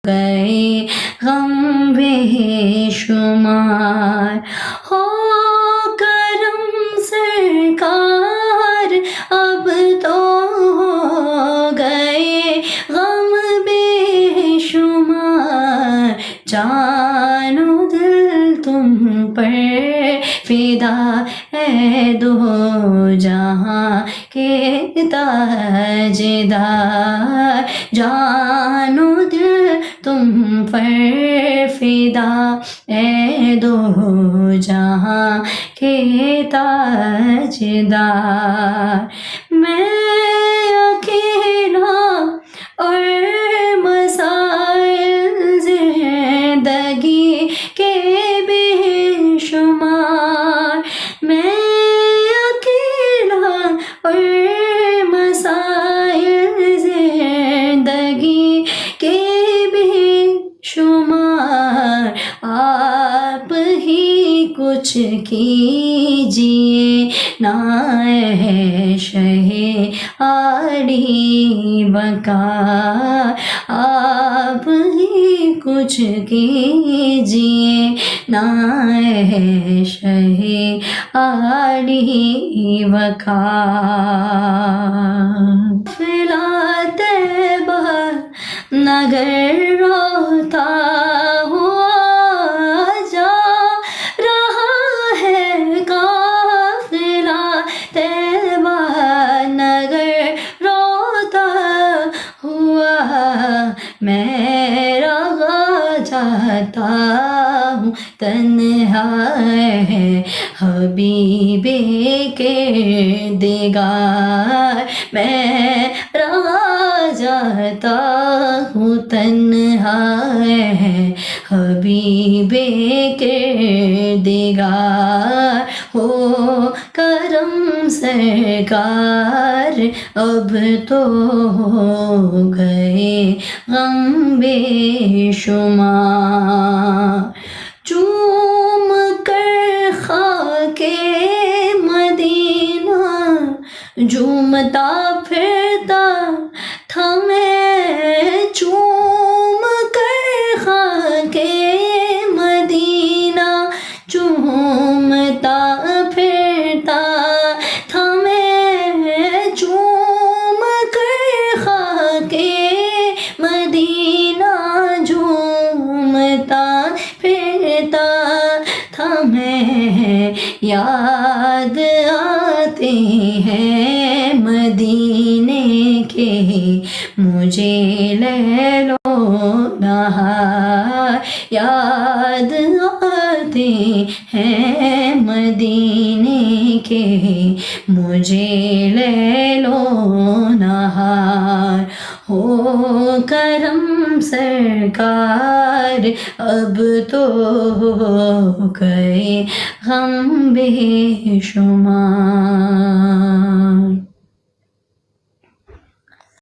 گئے غم بے شمار، ہو کرم سرکار اب تو ہو گئے غم بے شمار، جان و دل تم پر فدا ہے دو جہاں کے تاجدار، جان و دل تم پر فدا ہے دو جہاں کے تاجدار، میں اکیلا اور مسائل زندگی کے بے شمار، میں اکیلا اور مسائل زندگی کے بے شمار، آپ ہی کچھ کیجیے نا اے شہ عالی وقار، آپ ہی کچھ کیجیے نا اے شہ عالی وقار، قافلہ طیبہ نگر روتا ہوا جا رہا ہے، قافلہ طیبہ نگر روتا ہوا، میں رہا جاتا ہوں تنہا ہے حبیب کردگار، میں رہا جاتا ہوں تنہا ہے حبیب کردگار، ہو کرم سرکار اب تو ہو گئے غم بے شمار، چوم کر خاک مدینہ جھومتا پھرتا تھا میں، چوم کر خاک مدینہ جھومتا پھرتا تھا میں، چوم کر خاک مدینہ جھومتا پھرتا تھا میں، یاد آتے ہیں مدینے کے مجھے لیل و نہار، یاد آتے ہیں مدینے کے مجھے لیل و نہار، ہو کرم سرکار اب تو ہو گئے غم بے شمار۔